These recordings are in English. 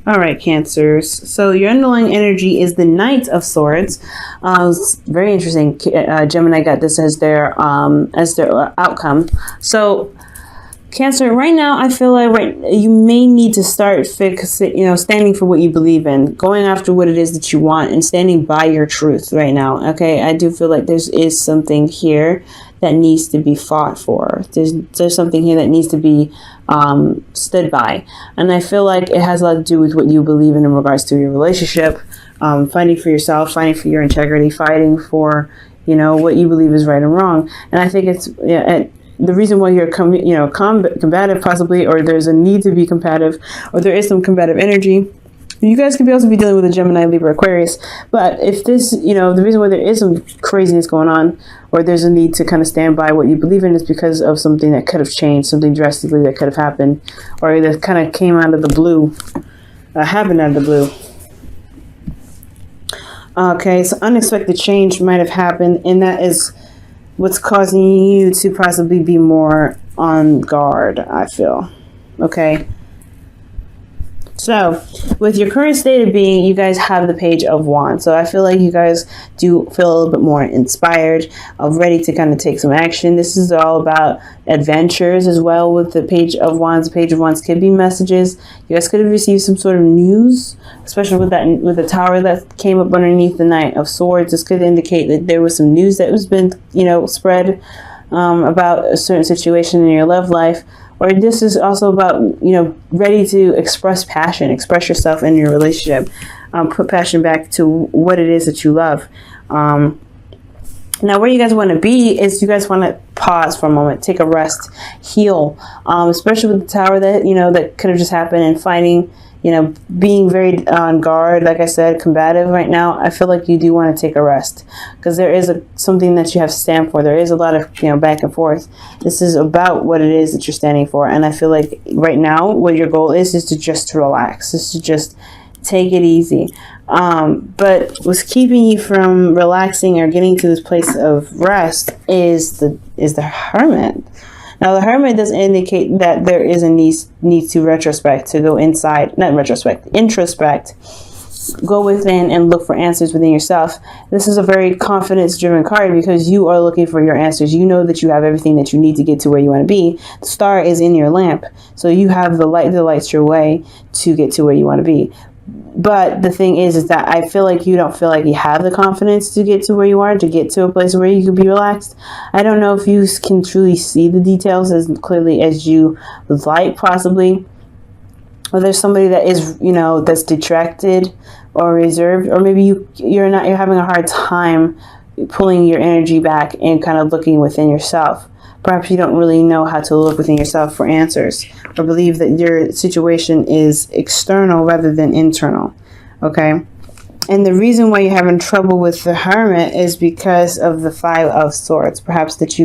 All right, Cancers. So your underlying energy is the Knight of Swords. It's very interesting. Gemini got this as their outcome. So Cancer, right now, I feel like you may need to start standing for what you believe in, going after what it is that you want, and standing by your truth right now. Okay, I do feel like there is something here that needs to be fought for. There's something here that needs to be stood by, and I feel like it has a lot to do with what you believe in regards to your relationship, fighting for yourself, fighting for your integrity, fighting for what you believe is right and wrong. And I think it's the reason why you're combative possibly, or there's a need to be combative, or there is some combative energy. You guys could also be dealing with a Gemini, Libra, Aquarius. But if this, the reason why there is some craziness going on, or there's a need to kind of stand by what you believe in, is because of something that could have changed, something drastically that could have happened, or that kind of came out of the blue, happened out of the blue. Okay, so unexpected change might have happened, and that is what's causing you to possibly be more on guard, I feel. Okay. So, with your current state of being, you guys have the Page of Wands. So, I feel like you guys do feel a little bit more inspired, ready to kind of take some action. This is all about adventures as well with the Page of Wands. The Page of Wands could be messages. You guys could have received some sort of news, especially with the tower that came up underneath the Knight of Swords. This could indicate that there was some news that was been, spread about a certain situation in your love life. Or this is also about, ready to express passion, express yourself in your relationship, put passion back to what it is that you love. Now, where you guys want to be is you guys want to pause for a moment, take a rest, heal, especially with the tower that, that could have just happened, and fighting, being very on guard, like I said, combative right now. I feel like you do want to take a rest, because there is something that you have to stand for. There is a lot of, back and forth. This is about what it is that you're standing for. And I feel like right now, what your goal is to just relax, is to just take it easy. But what's keeping you from relaxing or getting to this place of rest is the Hermit. Now, the Hermit does indicate that there is a need to retrospect, to go inside, not retrospect, introspect, go within and look for answers within yourself. This is a very confidence-driven card because you are looking for your answers. You know that you have everything that you need to get to where you want to be. The star is in your lamp, so you have the light that lights your way to get to where you want to be. But the thing is that I feel like you don't feel like you have the confidence to get to where you are, to get to a place where you can be relaxed. I don't know if you can truly see the details as clearly as you would like, possibly. Or there's somebody that is, that's detracted or reserved, or maybe you're having a hard time pulling your energy back and kind of looking within yourself. Perhaps you don't really know how to look within yourself for answers, or believe that your situation is external rather than internal. Okay? And the reason why you're having trouble with the Hermit is because of the Five of Swords. Perhaps that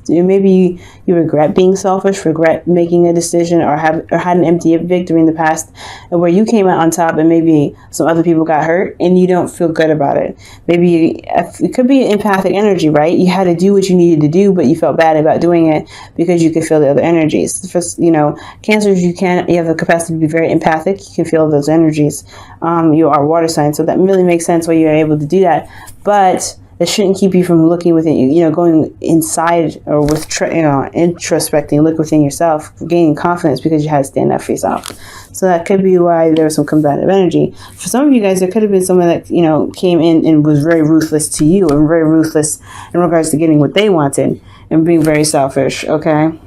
maybe you regret being selfish, regret making a decision, or had an empty victory in the past where you came out on top and maybe some other people got hurt and you don't feel good about it. Maybe it could be empathic energy, right? You had to do what you needed to do, but you felt bad about doing it because you could feel the other energies. Cancers, you have the capacity to be very empathic. You can feel those energies. You are water sign, so that really makes sense why you're able to do that. But it shouldn't keep you from looking within, going inside, or with, introspecting, look within yourself, gaining confidence, because you had to stand up for yourself. So that could be why there was some combative energy. For some of you guys, there could have been someone that, came in and was very ruthless to you, and very ruthless in regards to getting what they wanted, and being very selfish, okay?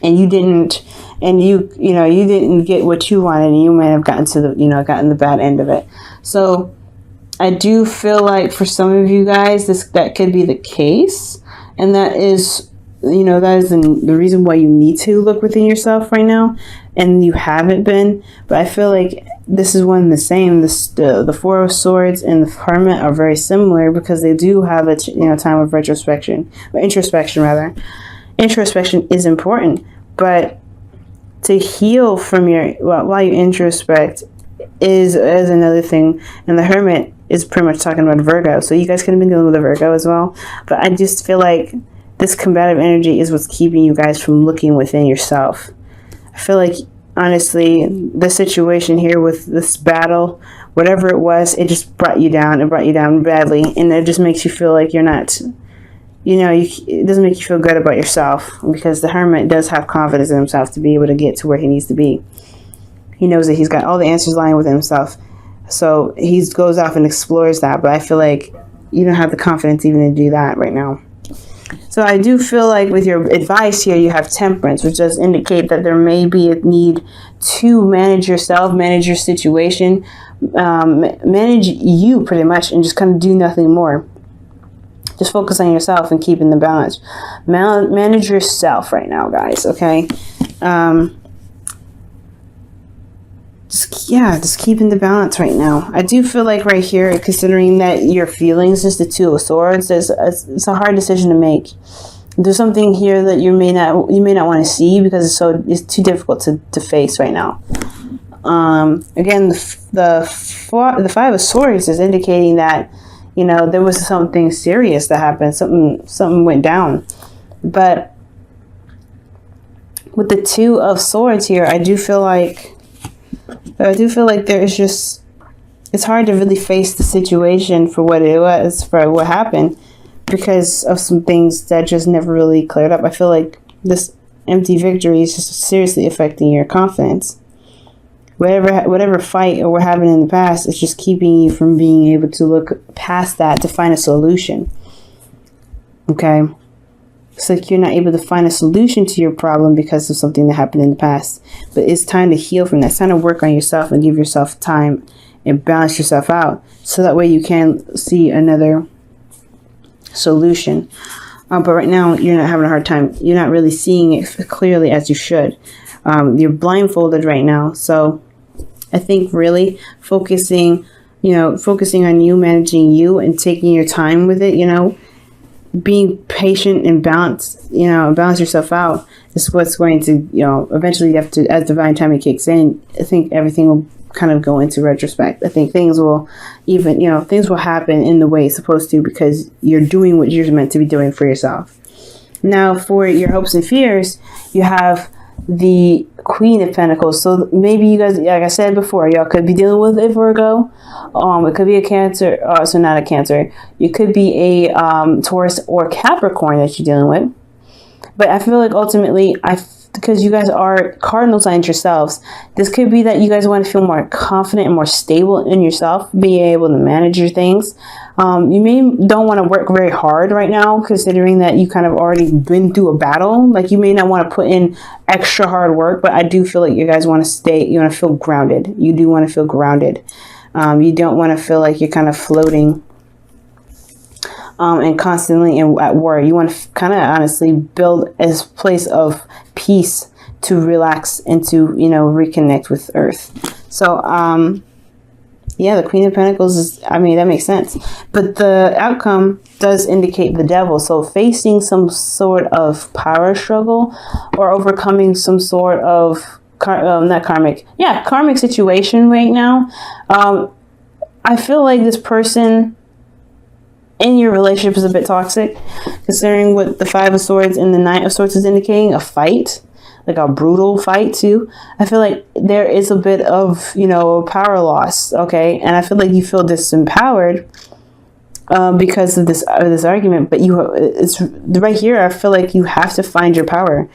And you didn't get what you wanted, and you might have gotten the bad end of it. So I do feel like for some of you guys, that could be the case, and that is the reason why you need to look within yourself right now, and you haven't been. But I feel like this is one and the same. The Four of Swords and the Hermit are very similar, because they do have a time of introspection rather. Introspection is important, but to heal from while you introspect is another thing. And the Hermit is pretty much talking about Virgo, so you guys could have been dealing with a Virgo as well. But I just feel like this combative energy is what's keeping you guys from looking within yourself. I feel like honestly, the situation here with this battle, whatever it was, it just brought you down. It brought you down badly, and it just makes you feel like you're not, it doesn't make you feel good about yourself, because the Hermit does have confidence in himself to be able to get to where he needs to be. He knows that he's got all the answers lying within himself. So he goes off and explores that, but I feel like you don't have the confidence even to do that right now. So I do feel like with your advice here, you have Temperance, which does indicate that there may be a need to manage yourself, manage your situation, manage you pretty much, and just kind of do nothing more. Just focus on yourself and keeping the balance. Manage yourself right now, guys, okay? Just keeping the balance right now. I do feel like right here, considering that your feelings is the Two of Swords, it's a hard decision to make. There's something here that you may not want to see because it's too difficult to face right now. Again, the Five of Swords is indicating that there was something serious that happened. Something went down, but with the Two of Swords here, I do feel like it's hard to really face the situation for what it was, for what happened, because of some things that just never really cleared up. I feel like this empty victory is just seriously affecting your confidence. Whatever fight or what happened in the past is just keeping you from being able to look past that to find a solution. Okay? It's like you're not able to find a solution to your problem because of something that happened in the past. But it's time to heal from that. It's time to work on yourself and give yourself time and balance yourself out. So that way you can see another solution. But right now, you're not having a hard time. You're not really seeing it clearly as you should. You're blindfolded right now. So I think really focusing on you, managing you, and taking your time with it, being patient and balance yourself out is what's going to, eventually you have to, as divine timing kicks in, I think everything will kind of go into retrospect. I think things will happen in the way it's supposed to, because you're doing what you're meant to be doing for yourself. Now, for your hopes and fears, you have the Queen of Pentacles. So maybe you guys, like I said before, y'all could be dealing with a Virgo. It could be a Cancer. So not a Cancer. You could be a Taurus or Capricorn that you're dealing with. But I feel like ultimately, because you guys are cardinal signs yourselves, this could be that you guys want to feel more confident and more stable in yourself, being able to manage your things. You don't want to work very hard right now, considering that you kind of already been through a battle. Like, you may not want to put in extra hard work, but I do feel like you guys want to feel grounded. You do want to feel grounded. You don't want to feel like you're kind of floating and constantly at war. You want to kind of honestly build a place of peace to relax and to, reconnect with Earth. So, the Queen of Pentacles that makes sense. But the outcome does indicate the Devil. So facing some sort of power struggle or overcoming some sort of karmic situation right now. I feel like this person in your relationship is a bit toxic, considering what the Five of Swords and the Knight of Swords is indicating, a fight. Like a brutal fight too. I feel like there is a bit of, power loss. Okay. And I feel like you feel disempowered because of this argument, but it's right here. I feel like you have to find your power.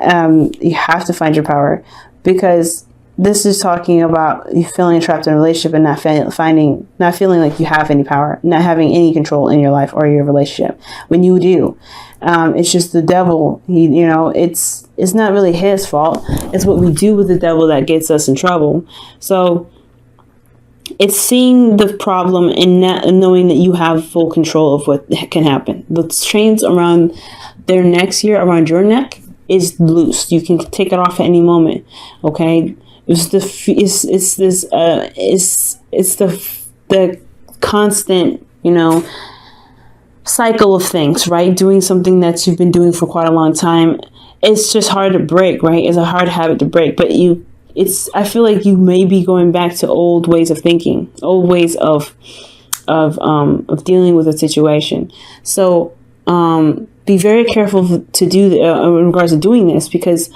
You have to find your power, because this is talking about you feeling trapped in a relationship and not feeling like you have any power, not having any control in your life or your relationship. When you do, it's just the Devil. It's not really his fault. It's what we do with the Devil that gets us in trouble. So it's seeing the problem and not knowing that you have full control of what can happen. The chains around their necks here, around your neck, is loose. You can take it off at any moment. Okay. It's the constant, cycle of things, right? Doing something that you've been doing for quite a long time. It's just hard to break, right? It's a hard habit to break, but I feel like you may be going back to old ways of thinking, old ways of dealing with a situation. So, be very careful to do in regards to doing this, because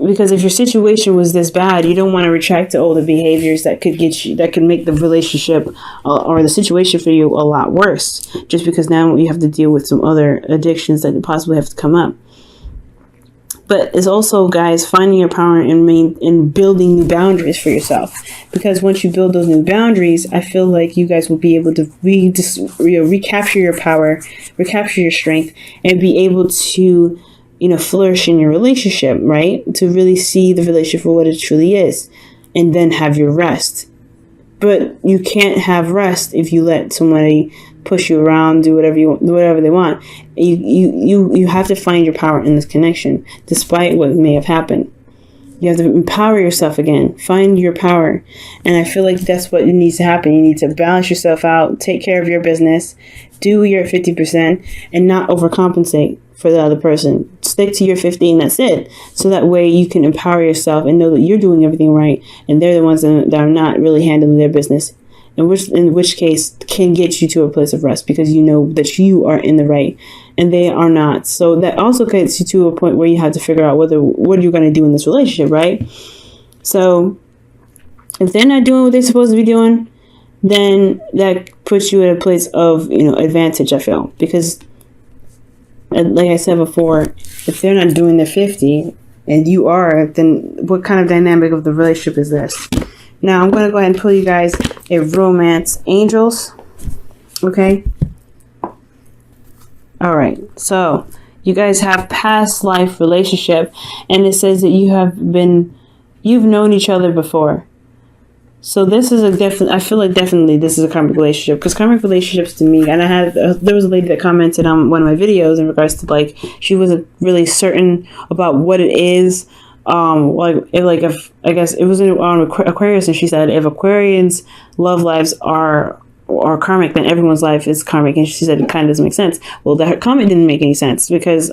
because if your situation was this bad, you don't want to retract to all the behaviors that could get you, that could make the relationship or the situation for you a lot worse, just because now you have to deal with some other addictions that possibly have to come up. But it's also, guys, finding your power in building new boundaries for yourself. Because once you build those new boundaries, I feel like you guys will be able to recapture your power, recapture your strength, and be able to, flourish in your relationship, right? To really see the relationship for what it truly is, and then have your rest. But you can't have rest if you let somebody push you around, do whatever they want. You have to find your power in this connection, despite what may have happened. You have to empower yourself again. Find your power. And I feel like that's what needs to happen. You need to balance yourself out, take care of your business, do your 50%, and not overcompensate for the other person. Stick to your 50 and that's it. So that way you can empower yourself and know that you're doing everything right, and they're the ones that are not really handling their business. In which case can get you to a place of rest, because you know that you are in the right and they are not. So that also gets you to a point where you have to figure out what you're going to do in this relationship, right? So if they're not doing what they're supposed to be doing, then that puts you at a place of, advantage, I feel. Because like I said before, if they're not doing their 50 and you are, then what kind of dynamic of the relationship is this? Now, I'm going to go ahead and pull you guys a romance angels. Okay. All right. So you guys have past life relationship, and it says that you've known each other before. So this is I feel like definitely this is a karmic relationship, because karmic relationships to me, and there was a lady that commented on one of my videos in regards to she wasn't really certain about what it is. If I guess it was on Aquarius, and she said if Aquarians' love lives are karmic, then everyone's life is karmic, and she said it kind of doesn't make sense. Well, that comment didn't make any sense, because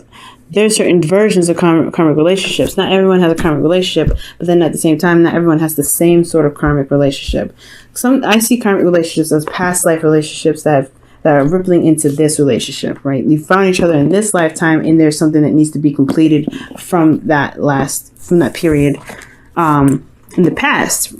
there's certain versions of karmic relationships. Not everyone has a karmic relationship, but then at the same time, not everyone has the same sort of karmic relationship. I see karmic relationships as past life relationships that are rippling into this relationship, right? You found each other in this lifetime, and there's something that needs to be completed from that period in the past,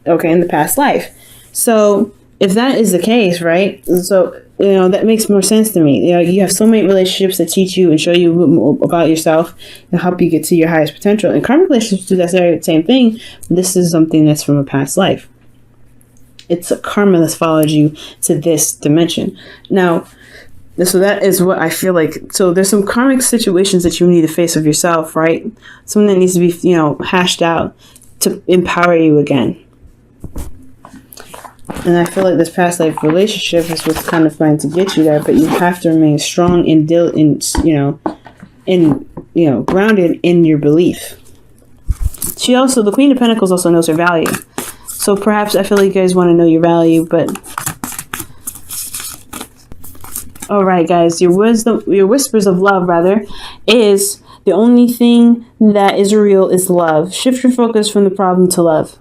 in the past life. So if that is the case, right? So, that makes more sense to me. You have soulmate relationships that teach you and show you more about yourself and help you get to your highest potential. And karmic relationships do that very same thing. This is something that's from a past life. It's a karma that's followed you to this dimension. Now, so that is what I feel like. So there's some karmic situations that you need to face of yourself, right? Something that needs to be, hashed out to empower you again. And I feel like this past life relationship is what's kind of going to get you there, but you have to remain strong and grounded in your belief. The Queen of Pentacles also knows her value. So perhaps I feel like you guys want to know your value, but all right, guys, your whispers of love, is the only thing that is real is love. Shift your focus from the problem to love.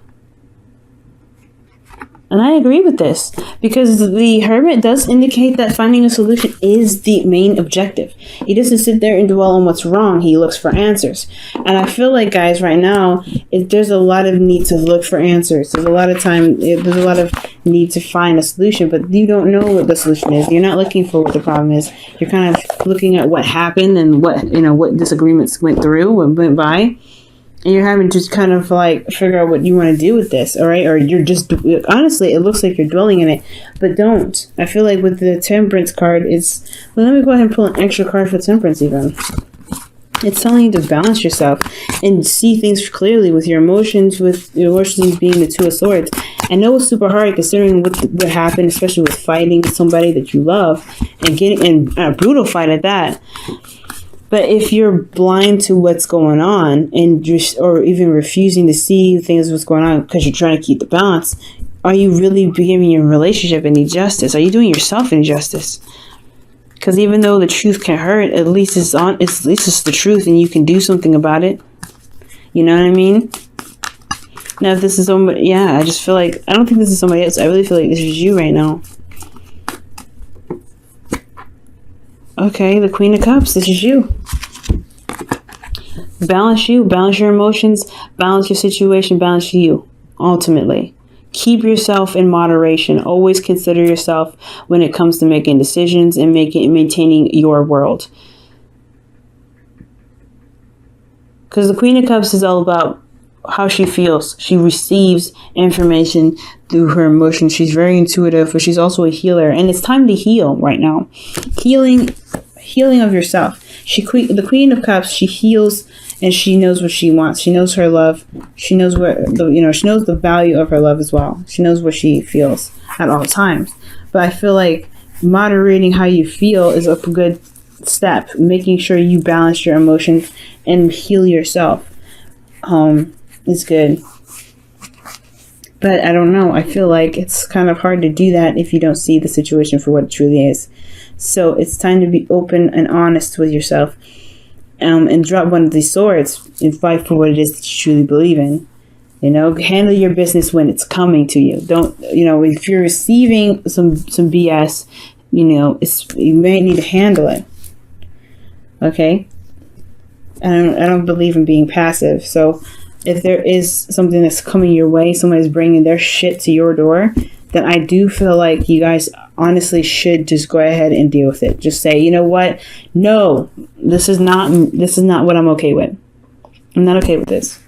And I agree with this, because the Hermit does indicate that finding a solution is the main objective. He doesn't sit there and dwell on what's wrong. He looks for answers. And I feel like, guys, right now, there's a lot of need to look for answers. There's a lot of need to find a solution, but you don't know what the solution is. You're not looking for what the problem is. You're kind of looking at what happened and what disagreements went through and went by. And you're having to kind of figure out what you want to do with this, all right? Or you're just, honestly, it looks like you're dwelling in it, but don't. I feel like with the Temperance card, let me go ahead and pull an extra card for Temperance even. It's telling you to balance yourself and see things clearly with your emotions, being the Two of Swords. I know it's super hard considering what happened, especially with fighting somebody that you love and getting in a brutal fight at that. But if you're blind to what's going on or even refusing to see things what's going on because you're trying to keep the balance, are you really giving your relationship any justice? Are you doing yourself any justice? Because even though the truth can hurt, at least it's the truth, and you can do something about it. You know what I mean? Now, if this is somebody, I just feel like I don't think this is somebody else. I really feel like this is you right now. Okay, the Queen of Cups, this is you. Balance you, balance your emotions, balance your situation, balance you, ultimately. Keep yourself in moderation. Always consider yourself when it comes to making decisions and maintaining your world. Because the Queen of Cups is all about how she feels. She receives information through her emotions. She's very intuitive, but she's also a healer. And it's time to heal right now. Healing of yourself. The Queen of Cups, she heals and she knows what she wants. She knows her love. She knows she knows the value of her love as well. She knows what she feels at all times. But I feel like moderating how you feel is a good step. Making sure you balance your emotions and heal yourself is good. But I don't know. I feel like it's kind of hard to do that if you don't see the situation for what it truly is. So it's time to be open and honest with yourself, and drop one of these swords and fight for what it is that you truly believe in. Handle your business when it's coming to you. Don't, if you're receiving some BS, you may need to handle it. Okay? I don't believe in being passive. So if there is something that's coming your way, someone is bringing their shit to your door, then I do feel like you guys honestly should just go ahead and deal with it. Just say, you know what? No, this is not what I'm okay with. I'm not okay with this.